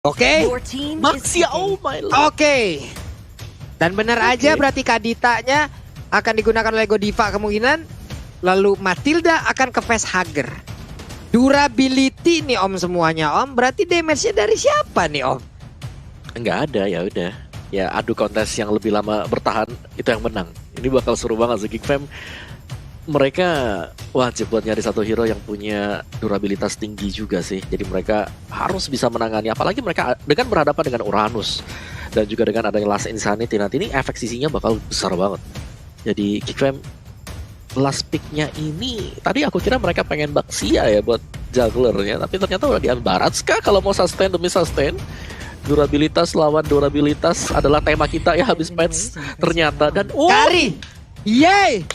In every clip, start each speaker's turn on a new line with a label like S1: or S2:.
S1: Oke.
S2: Maxia, oh my lord.
S1: Oke. Dan benar aja berarti Kaditanya akan digunakan oleh Godiva kemungkinan. Lalu Matilda akan ke Facehugger. Durability nih Om semuanya Om. Berarti damage-nya dari siapa nih Om?
S2: Enggak ada, ya udah. Ya adu kontes yang lebih lama bertahan itu yang menang. Ini bakal seru banget sih Geek Fam. Mereka wajib buat nyari satu hero yang punya durabilitas tinggi juga sih. Jadi mereka harus bisa menangani. Apalagi mereka dengan berhadapan dengan Uranus. Dan juga dengan adanya Last Insanity. Nanti ini efek sisinya bakal besar banget. Jadi Geek Fam, last pick-nya ini, tadi aku kira mereka pengen Baxia ya buat juggler-nya. Tapi ternyata udah diambil Baratska kalau mau sustain demi sustain. Durabilitas lawan durabilitas adalah tema kita ya habis match ternyata. Dan
S1: Kari! Yeay!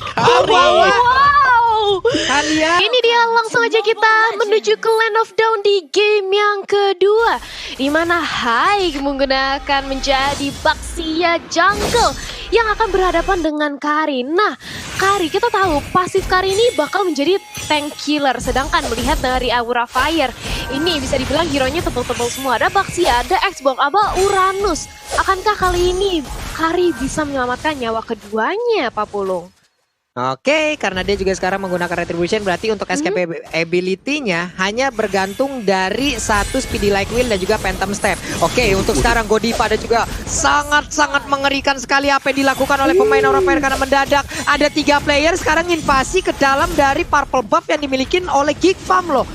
S2: Kari!
S3: Wow.
S1: Kalian
S3: Ini dia langsung aja kita menuju ke Land of Dawn di game yang kedua. Di mana Hai menggunakan menjadi Baxia Jungle yang akan berhadapan dengan Kari. Nah, Kari kita tahu pasif Kari ini bakal menjadi tank killer. Sedangkan melihat dari Aura Fire, ini bisa dibilang hero-nya tebal-tebal semua. Ada Baxia, ada Xbox, ada Uranus. Akankah kali ini Kari bisa menyelamatkan nyawa keduanya, Pak Pulung?
S1: Oke, karena dia juga sekarang menggunakan Retribution, berarti untuk escape ability-nya hanya bergantung dari satu Speedy Like Will dan juga Phantom Step. Oke, untuk sekarang Godiva ada juga sangat-sangat mengerikan sekali apa yang dilakukan oleh pemain Aura Fire karena mendadak ada 3 player sekarang invasi ke dalam dari Purple Buff yang dimiliki oleh Geek Fam loh.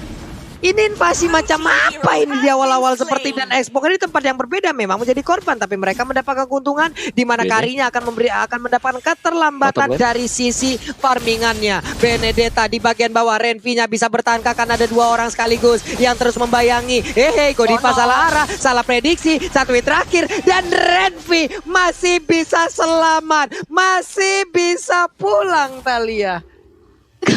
S1: Ini invasi macam apa ini di awal-awal seperti, dan Xbox ini tempat yang berbeda memang menjadi korban, tapi mereka mendapatkan keuntungan di mana Karinya akan mendapatkan keterlambatan dari sisi farmingannya. Benedetta di bagian bawah, Renvi-nya bisa bertahan karena ada 2 orang sekaligus yang terus membayangi. Godiva salah arah, salah prediksi, 1 hit terakhir dan Renvi masih bisa selamat, masih bisa pulang Thalia.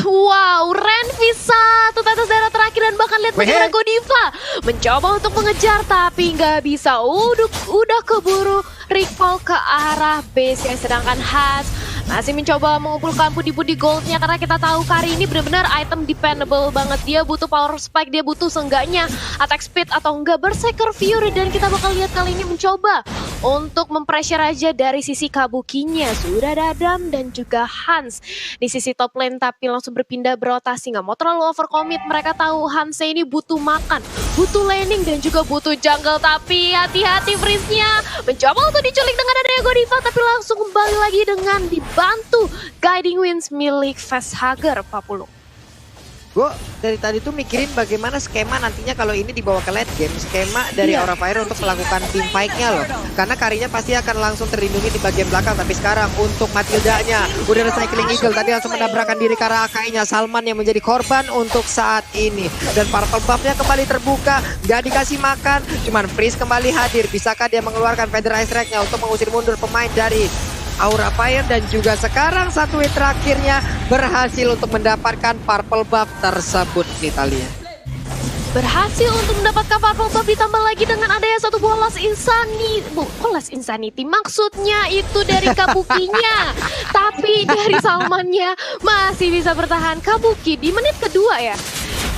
S3: Wow, Renvi 1 tetes darah terakhir dan bahkan lihat bagaimana Godiva mencoba untuk mengejar tapi nggak bisa. Udah keburu recall ke arah base, sedangkan Hans masih mencoba mengumpulkan pudi-pudi goldnya karena kita tahu Kari ini benar-benar item dependable banget. Dia butuh power spike, dia butuh seenggaknya attack speed atau enggak Berserker Fury, dan kita bakal lihat kali ini mencoba untuk mempressure aja dari sisi Kabukinya. Sudah ada Adam dan juga Hans di sisi top lane tapi langsung berpindah berotasi, nggak mau terlalu overcommit. Mereka tahu Hans ini butuh makan, butuh laning dan juga butuh jungle, tapi hati-hati Freeze-nya mencoba untuk diculik dengan adanya Godiva tapi langsung kembali lagi dengan dibantu Guiding Winds milik Facehugger, Pak Pulung.
S1: Gue dari tadi tuh mikirin bagaimana skema nantinya kalau ini dibawa ke late game, skema dari Aura Fire untuk melakukan team fight-nya loh. Karena Karinya pasti akan langsung terlindungi di bagian belakang, tapi sekarang untuk Matildanya udah recycling Eagle, tadi langsung menabrakkan diri ke arah Akai-nya. Salman yang menjadi korban untuk saat ini. Dan Purple Buff-nya kembali terbuka, gak dikasih makan, cuman Freeze kembali hadir. Bisakah dia mengeluarkan Feather Ice Strike-nya untuk mengusir mundur pemain dari Aura Fire, dan juga sekarang 1 hit terakhirnya berhasil untuk mendapatkan Purple Buff tersebut nih Thalia.
S3: Berhasil untuk mendapatkan Purple Buff ditambah lagi dengan adanya 1 buah Last Insanity. Last Insanity maksudnya itu dari Kabukinya. Tapi dari Salmannya masih bisa bertahan. Kabuki di menit kedua ya,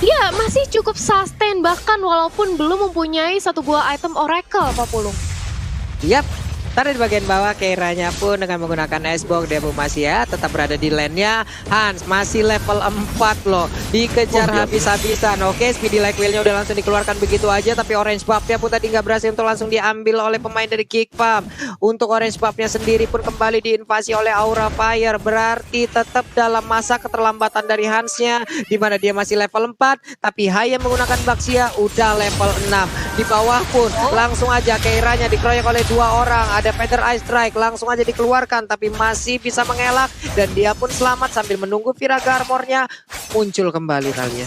S3: dia masih cukup sustain bahkan walaupun belum mempunyai 1 buah item Oracle, Pak Pulung.
S1: Yap. Ntar di bagian bawah Keiranya pun dengan menggunakan Icebox, dia masih ya tetap berada di lane-nya. Hans masih level 4 loh, dikejar habis-habisan. Oke, Speedy Like Will-nya udah langsung dikeluarkan begitu aja, tapi Orange Buff-nya pun tadi nggak berhasil untuk langsung diambil oleh pemain dari Geek Fam. Untuk Orange Buff-nya sendiri pun kembali diinvasi oleh Aura Fire, berarti tetap dalam masa keterlambatan dari Hans-nya, di mana dia masih level 4, tapi Hai yang menggunakan Baxia udah level 6. Di bawah pun langsung aja Keiranya dikeroyok oleh 2 orang. Ada Feather Ice Strike langsung aja dikeluarkan tapi masih bisa mengelak, dan dia pun selamat sambil menunggu Viraga Armor-nya muncul kembali Thalia.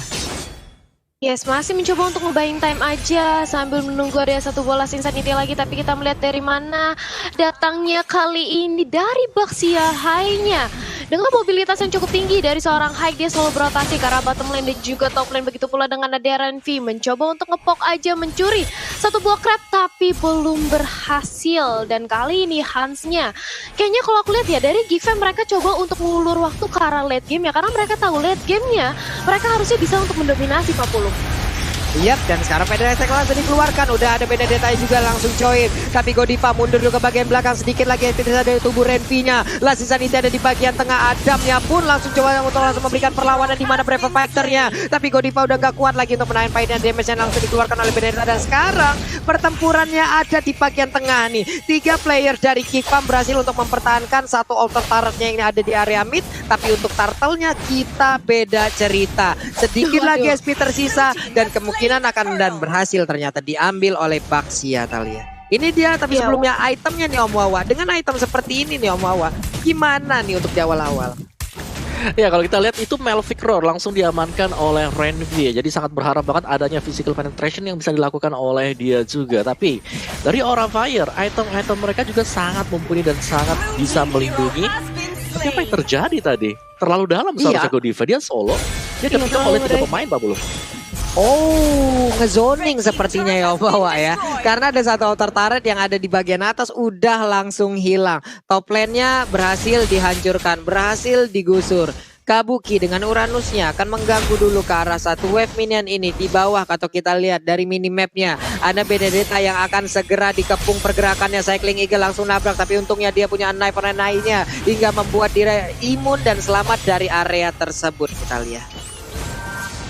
S3: Yes, masih mencoba untuk nge-buying time aja sambil menunggu ada 1 bola Insanity lagi, tapi kita melihat dari mana datangnya kali ini dari Baxia Hai-nya. Dengan mobilitas yang cukup tinggi dari seorang Hai, dia selalu berotasi ke arah bottom lane dan juga top lane. Begitu pula dengan ada Renvi mencoba untuk ngepok aja mencuri 1 buah crab tapi belum berhasil. Dan kali ini Hans-nya kayaknya kalau aku lihat ya dari Geek Fam mereka coba untuk mengulur waktu ke arah late game ya, karena mereka tahu late game-nya mereka harusnya bisa untuk mendominasi Pak Pulung.
S1: Yap, dan sekarang Federasi langsung dikeluarkan. Udah ada Benedetta juga langsung join. Tapi Godiva mundur dulu ke bagian belakang. Sedikit lagi yang tidak dari tubuh Renvi-nya. Lasizanity ada di bagian tengah. Adamnya pun langsung coba untuk langsung memberikan perlawanan di mana Brave Fighter-nya. Tapi Godiva udah gak kuat lagi untuk menahan fight dan damage yang langsung dikeluarkan oleh Benedetta. Dan sekarang pertempurannya ada di bagian tengah nih. 3 player dari Kickfam berhasil untuk mempertahankan satu altar turret-nya yang ada di area mid. Tapi untuk turtle-nya kita beda cerita. Sedikit lagi SP tersisa dan kemungkinan akan dan berhasil ternyata diambil oleh Baxia Talia. Ini dia, tapi sebelumnya itemnya nih Om Wawa. Dengan item seperti ini nih Om Wawa, gimana nih untuk di awal-awal?
S2: Ya kalau kita lihat itu Melvic Roar langsung diamankan oleh Renvi ya. Jadi sangat berharap banget adanya physical penetration yang bisa dilakukan oleh dia juga. Tapi dari Aura Fire, item-item mereka juga sangat mumpuni dan sangat bisa melindungi. Tapi apa yang terjadi tadi? Terlalu dalam seharusnya Godiva, dia solo. Dia ketika oleh 3 pemain Pak Bulu.
S1: Oh, ngezoning sepertinya ya Om Wawa ya. Karena ada satu altar turret yang ada di bagian atas udah langsung hilang. Top lane-nya berhasil dihancurkan, berhasil digusur. Kabuki dengan Uranusnya akan mengganggu dulu ke arah satu wave minion ini di bawah. Atau kita lihat dari minimapnya ada Benedetta yang akan segera dikepung pergerakannya. Cycling Eagle langsung nabrak, tapi untungnya dia punya knife nya hingga membuat dia imun dan selamat dari area tersebut. Kita lihat.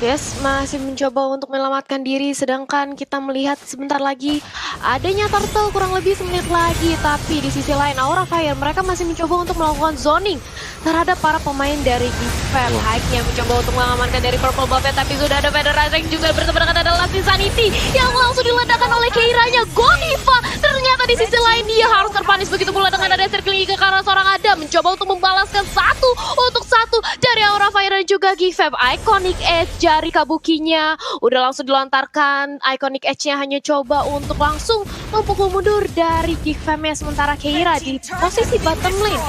S3: Yes, masih mencoba untuk menyelamatkan diri, sedangkan kita melihat sebentar lagi adanya turtle kurang lebih semenit lagi. Tapi di sisi lain Aura Fire mereka masih mencoba untuk melakukan zoning terhadap para pemain dari Gifem. Hike-nya mencoba untuk mengamankan dari Purple Buff, tapi sudah ada Federasi juga bersama dengan ada Lasizanity yang langsung diledakkan oleh Keira-nya. Godiva ternyata di sisi lain dia harus terpanis, begitu pula dengan ada circling ke arah seorang Adam mencoba untuk membalaskan 1-1 dari Aura Fire dan juga Gifem. Iconic Edge dari Kabukinya udah langsung dilontarkan. Iconic Edge-nya hanya coba untuk langsung memukul mundur dari Gifem-nya, sementara Keira di posisi bottom lane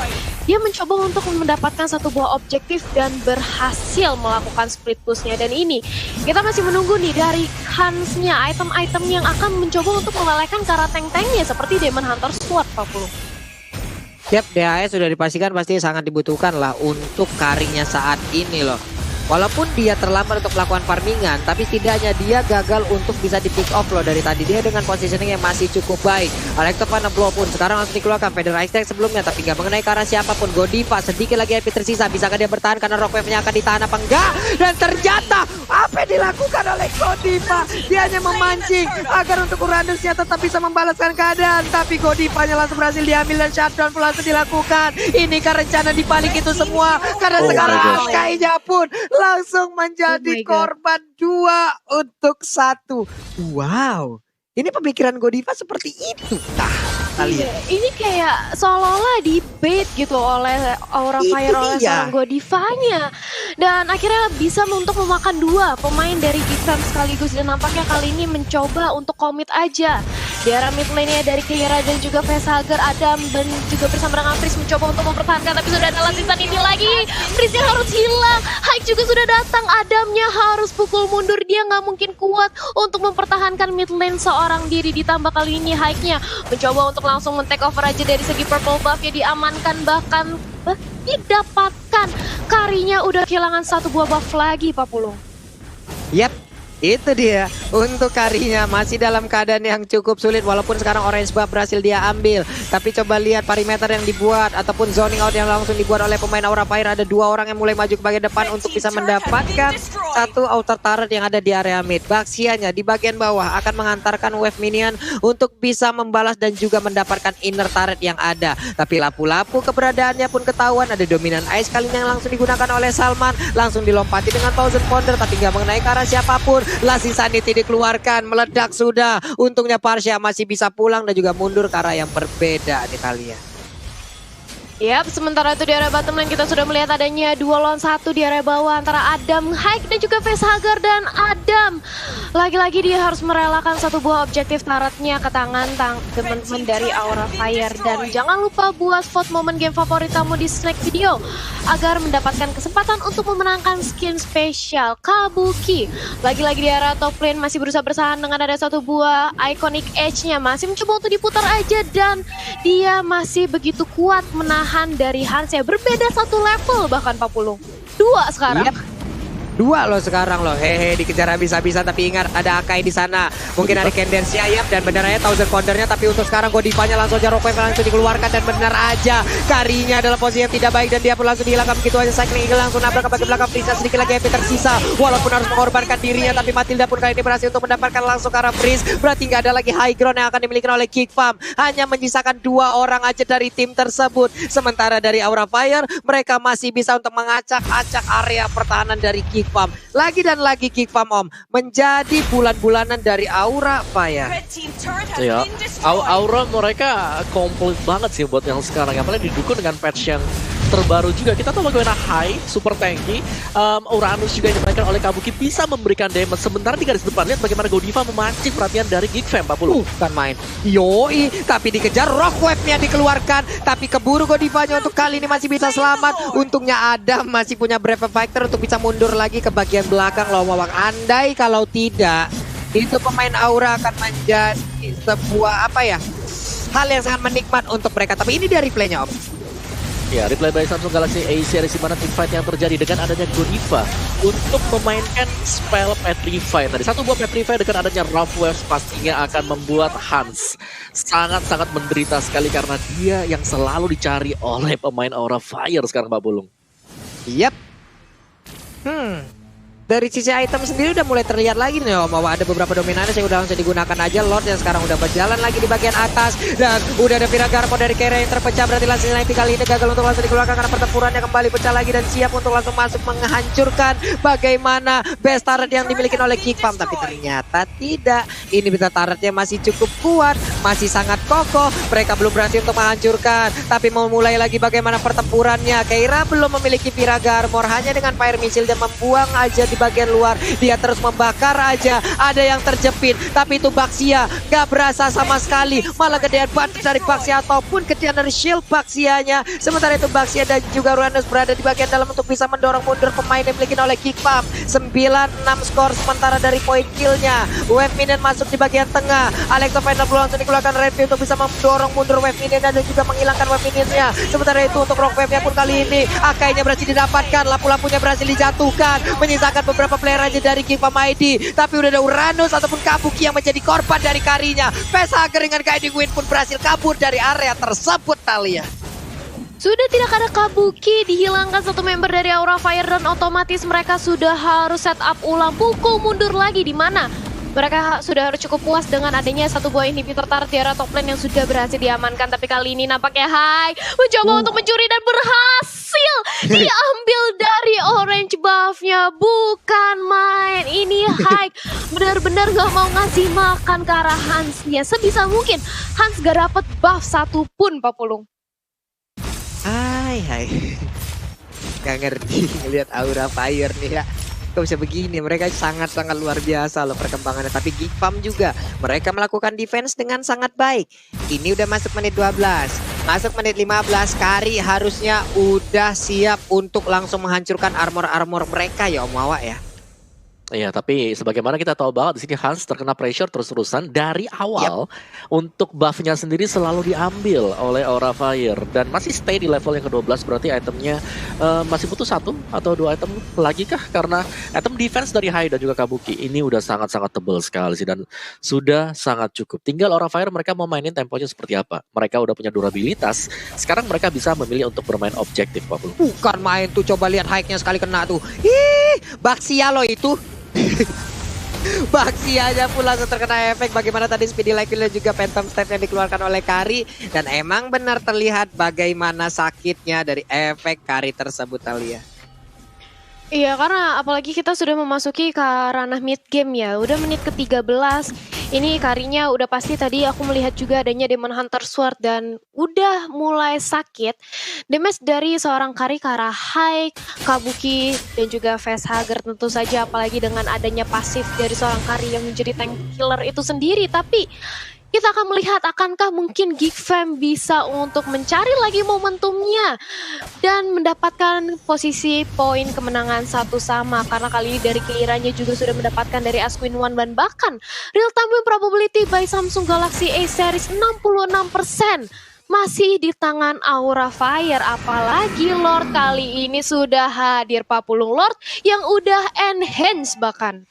S3: dia mencoba untuk mendapatkan satu buah objektif dan berhasil melakukan split push-nya. Dan ini kita masih menunggu nih dari Hans-nya, item-item yang akan mencoba untuk melelehkan para tank-tanknya seperti Demon Hunter Sword 40.
S1: Yap, DHS sudah dipastikan pasti sangat dibutuhkan lah untuk karinya saat ini loh. Walaupun dia terlambat untuk melakukan farmingan, tapi setidaknya dia gagal untuk bisa di pick off loh dari tadi. Dia dengan positioning yang masih cukup baik. Electofana Blow pun sekarang langsung dikeluarkan. Federasi Tech sebelumnya, tapi nggak mengenai ke arah siapapun. Godiva sedikit lagi HP tersisa. Bisakah dia bertahan karena Rockwave-nya akan ditahan apa enggak? Dan ternyata apa yang dilakukan oleh Godiva? Dia hanya memancing agar untuk Uranusnya tetap bisa membalaskan keadaan. Tapi Godivanya langsung berhasil diambil dan shutdown pun langsung dilakukan. Inikah rencana dibalik itu semua? Karena sekarang Sky-nya pun langsung menjadi korban 2-1. Wow, ini pemikiran Godiva seperti itu.
S3: Ini kayak seolah-olah di bait gitu oleh Aura Fire, oleh seorang Godivanya. Dan akhirnya bisa untuk memakan 2 pemain dari Gifem sekaligus. Dan nampaknya kali ini mencoba untuk komit aja di arah mid lane-nya dari Keira dan juga Facehugger. Adam dan juga bersama dengan Freeze mencoba untuk mempertahankan, tapi sudah ada Lasizanity lagi. Freeze-nya harus hilang. Hike juga sudah datang. Adamnya harus pukul mundur. Dia nggak mungkin kuat untuk mempertahankan mid lane seorang diri. Ditambah kali ini Hike-nya mencoba untuk langsung men-take over aja dari segi Purple Buff-nya, diamankan, bahkan didapatkan. Karinya udah kehilangan 1 buah buff lagi, Pak Pulung.
S1: Yap, itu dia. Untuk karinya masih dalam keadaan yang cukup sulit. Walaupun sekarang orange buff berhasil dia ambil. Tapi coba lihat perimeter yang dibuat ataupun zoning out yang langsung dibuat oleh pemain Aura Fire. Ada 2 orang yang mulai maju ke bagian depan untuk bisa mendapatkan satu outer turret yang ada di area mid. Baxianya di bagian bawah akan mengantarkan wave minion untuk bisa membalas dan juga mendapatkan inner turret yang ada. Tapi lapu-lapu keberadaannya pun ketahuan. Ada dominan ice kali ini yang langsung digunakan oleh Salman. Langsung dilompati dengan Thousand Ponder, tapi nggak mengenai ke arah siapapun. Lasizanity dikeluarkan, meledak sudah. Untungnya Parsha masih bisa pulang dan juga mundur ke arah yang berbeda di Talia.
S3: Yap, sementara itu di area bottom lane kita sudah melihat adanya 2 lawan 1 di area bawah antara Adam, Hike dan juga Facehugger. Dan Adam lagi-lagi dia harus merelakan satu buah objektif turretnya ke tangan teman-teman dari Aura Fire. Dan jangan lupa buat vote momen game favorit kamu di snack video agar mendapatkan kesempatan untuk memenangkan skin spesial Kabuki. Lagi-lagi di area top lane masih berusaha bersahan dengan ada satu buah Iconic Edge-nya, masih mencoba untuk diputar aja dan dia masih begitu kuat menahan dari Hans ya. Berbeda 1 level bahkan Pak Pulung. 2 sekarang.
S1: Yep. Dua loh sekarang loh, hehe, dikejar habis-habisan, tapi ingat ada Akai di sana. Mungkin ada Kendensia ya, dan benar aja Thousand Foundernya, tapi untuk sekarang Godivanya langsung aja Rockwave langsung dikeluarkan, dan benar aja Karinya dalam posisi yang tidak baik, dan dia pun langsung dihilangkan begitu aja. Cycling Eagle langsung nabrak ke bagian belakang Freeza, sedikit lagi MP tersisa, walaupun harus mengorbankan dirinya, tapi Matilda pun kali ini berhasil untuk mendapatkan langsung ke arah Freeze. Berarti nggak ada lagi high ground yang akan dimiliki oleh Geek Farm, hanya menyisakan 2 orang aja dari tim tersebut. Sementara dari Aura Fire, mereka masih bisa untuk mengacak-acak area pertahanan dari Geek Farm. Lagi dan lagi Geek Farm Om menjadi bulan-bulanan dari Aura Fire.
S2: Ya, Aura mereka komplit banget sih buat yang sekarang. Apalagi didukung dengan patch yang terbaru juga. Kita tahu bagaimana High, super tanky, Uranus juga yang dimainkan oleh Kabuki bisa memberikan damage. Sementara di garis depan, lihat bagaimana Godiva memancing perhatian dari Geek Fam 40.
S1: Bukan main. Yoi, tapi dikejar, Rockwave-nya dikeluarkan. Tapi keburu Godivanya untuk kali ini masih bisa selamat. Untungnya Adam masih punya Brave Fighter untuk bisa mundur lagi ke bagian belakang loh Mawang. Andai kalau tidak, itu pemain Aura akan menjadi sebuah hal yang sangat menikmat untuk mereka. Tapi ini dari replaynya Om.
S2: Ya, replay by Samsung Galaxy A series, di mana teamfight yang terjadi dengan adanya Godiva untuk memainkan spell Petrify. Tadi satu buah Petrify dengan adanya Rough Waves pastinya akan membuat Hans sangat-sangat menderita sekali, karena dia yang selalu dicari oleh pemain Aura Fire sekarang Mbak Bulung.
S1: Yap. Dari sisi item sendiri udah mulai terlihat lagi nih Om, bahwa ada beberapa dominanis yang udah langsung digunakan aja. Lord yang sekarang udah berjalan lagi di bagian atas, dan udah ada Viragarmo dari Kera yang terpecah. Berarti langsung nanti kali ini gagal untuk langsung dikeluarkan karena pertempurannya kembali pecah lagi, dan siap untuk langsung masuk menghancurkan bagaimana best turret yang dimiliki oleh Geek Farm. Tapi ternyata tidak, ini beta turretnya masih cukup kuat, masih sangat kokoh. Mereka belum berhasil untuk menghancurkan, tapi mau mulai lagi bagaimana pertempurannya. Keira belum memiliki Viragarmo, hanya dengan fire missile dan membuang aja di bagian luar. Dia terus membakar aja. Ada yang terjepit, tapi itu Baxia gak berasa sama sekali. Malah gedean banget dari Baxia ataupun gedean dari shield Baxianya. Sementara itu Baxia dan juga Uranus berada di bagian dalam untuk bisa mendorong mundur pemain yang dimiliki oleh Geek Farm. 9-6 skor sementara dari poin killnya. Wave Minion masuk di bagian tengah. Alexa Final Blue langsung dikeluarkan Redfield untuk bisa mendorong mundur Wave Minion dan juga menghilangkan Wave Minionnya. Sementara itu untuk Rock Wave-nya pun kali ini Akainya berhasil didapatkan, lampu-lampunya berhasil dijatuhkan, menyisakan beberapa player aja dari Geek Farm ID. Tapi udah ada Uranus ataupun Kabuki yang menjadi korban dari Karinya. Facehager dengan Guiding Wind pun berhasil kabur dari area tersebut, Talia.
S3: Sudah tidak ada Kabuki, dihilangkan satu member dari Aura Fire, dan otomatis mereka sudah harus set up ulang, pukul mundur lagi, di mana mereka sudah harus cukup puas dengan adanya satu buah inhibitor turret di area top lane yang sudah berhasil diamankan. Tapi kali ini nampaknya High mencoba untuk mencuri dan berhasil diambil dari orange buff-nya. Bukan main, ini High benar-benar gak mau ngasih makan ke arah Hans-nya. Sebisa mungkin Hans gak dapet buff satupun, Pak Pulung.
S1: Hai. Gak ngerti ngelihat Aura Fire nih ya. Kok bisa begini, mereka sangat-sangat luar biasa loh perkembangannya. Tapi Geek Farm juga, mereka melakukan defense dengan sangat baik. Ini udah masuk menit 12, masuk menit 15, Kari harusnya udah siap untuk langsung menghancurkan armor-armor mereka ya Om Wawa ya.
S2: Iya, tapi sebagaimana kita tahu banget di sini Hans terkena pressure terus-terusan dari awal. Untuk buff-nya sendiri selalu diambil oleh Aura Fire dan masih stay di level yang ke-12, berarti itemnya masih butuh 1 atau 2 item lagi kah? Karena item defense dari Hai dan juga Kabuki ini udah sangat-sangat tebal sekali sih, dan sudah sangat cukup. Tinggal Aura Fire mereka mau mainin temponya seperti apa. Mereka udah punya durabilitas, sekarang mereka bisa memilih untuk bermain objektif, Pak Pulu.
S1: Bukan main tuh, coba lihat hike-nya sekali kena tuh. Ih, Baxia loh itu. Baxia aja pun langsung terkena efek. Bagaimana tadi Speedy Like dan juga Phantom Step yang dikeluarkan oleh Kari. Dan emang benar terlihat bagaimana sakitnya dari efek Kari tersebut, Talia.
S3: Iya, karena apalagi kita sudah memasuki ke ranah mid game ya. Udah menit ke-13. Ini Karinya udah pasti, tadi aku melihat juga adanya Demon Hunter Sword dan udah mulai sakit. Damage dari seorang Kari ke arah High, Kabuki, dan juga Facehager tentu saja. Apalagi dengan adanya pasif dari seorang Kari yang menjadi tank killer itu sendiri. Tapi kita akan melihat akankah mungkin Geek Fam bisa untuk mencari lagi momentumnya dan mendapatkan posisi poin kemenangan 1-1, karena kali ini dari Keiranya juga sudah mendapatkan dari Asquin One, dan bahkan real time win probability by Samsung Galaxy A series 66%. masih di tangan Aura Fire. Apalagi Lord kali ini sudah hadir Papulung Lord yang udah enhance bahkan.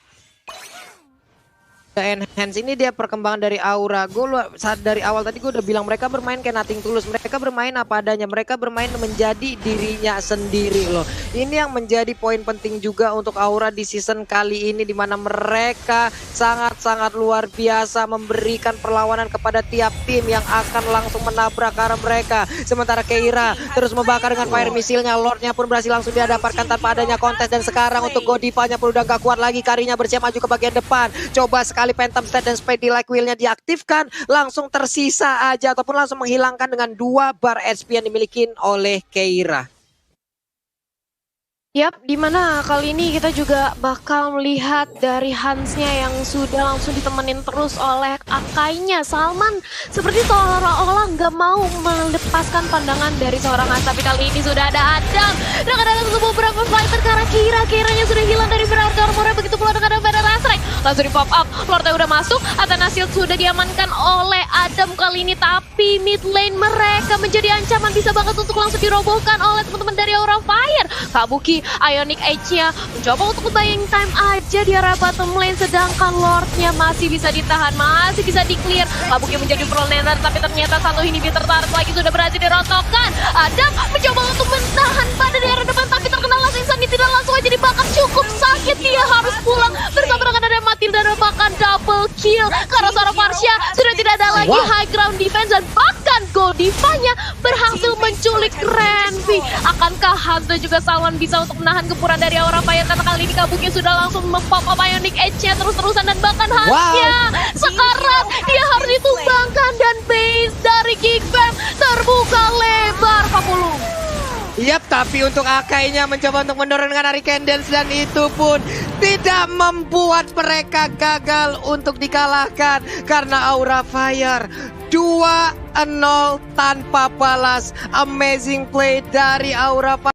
S1: Enhance ini dia perkembangan dari Aura. Saat dari awal tadi gue udah bilang mereka bermain kayak nothing tulus. Mereka bermain apa adanya. Mereka bermain menjadi dirinya sendiri loh. Ini yang menjadi poin penting juga untuk Aura di season kali ini, dimana mereka sangat-sangat luar biasa memberikan perlawanan kepada tiap tim yang akan langsung menabrak ke arah mereka. Sementara Keira terus membakar dengan fire missile-nya. Lordnya pun berhasil langsung dia dapatkan tanpa adanya kontes. Dan sekarang untuk Godiva-nya pun udah gak kuat lagi. Karinya bersiap maju ke bagian depan. Coba sekali Phantom State dan Speedy Like Wheel-nya diaktifkan, langsung tersisa aja ataupun langsung menghilangkan dengan 2 bar HP yang dimiliki oleh Keira.
S3: Yap, dimana kali ini kita juga bakal melihat dari Hansnya yang sudah langsung ditemenin terus oleh Akainya. Salman seperti seolah-olah nggak mau melepaskan pandangan dari seorang Hans. Tapi kali ini sudah ada Adam. Dan ada beberapa fighter ke arah Kira. Kiranya sudah hilang dari berharga armornya. Begitu pula dengan ada Rastrek. Langsung di pop up. Lordnya udah masuk. Athena Shield sudah diamankan oleh Adam kali ini. Tapi mid lane mereka menjadi ancaman. Bisa banget untuk langsung dirobohkan oleh teman-teman dari Aura Fire. Kabuki Ionic Edge-nya mencoba untuk buying time aja di arah bottom lane, sedangkan Lord-nya masih bisa ditahan, masih bisa di-clear. Kabuki menjadi frontliner, tapi ternyata satu inhibitor tertarik lagi sudah berhasil dirotokkan. Adam mencoba untuk menahan pada di arah depan, tapi terkena langsung Insanity tidak langsung aja dibakar. Cukup sakit, dia harus pulang bersama dengan ada Matilda dan bahkan double kill. Karena seorang Varsha sudah tidak ada lagi high ground defense dan bahkan Godiva-nya berhasil menculik Renvi. Akankah Hans dan juga Salman bisa untuk menahan gempuran dari Aura Fire? Karena kali ini Kabuki sudah langsung mempop up Ionic Edge-nya terus-terusan dan bahkan Hans-nya sekarang dia harus ditumbangkan dan base dari Geek Fam terbuka lebar Papulung.
S1: Yap, tapi untuk Akainya mencoba untuk menurunkan Hurricane Dance dan itu pun tidak membuat mereka gagal untuk dikalahkan karena Aura Fire 2-0 tanpa balas. Amazing play dari Aura Fire.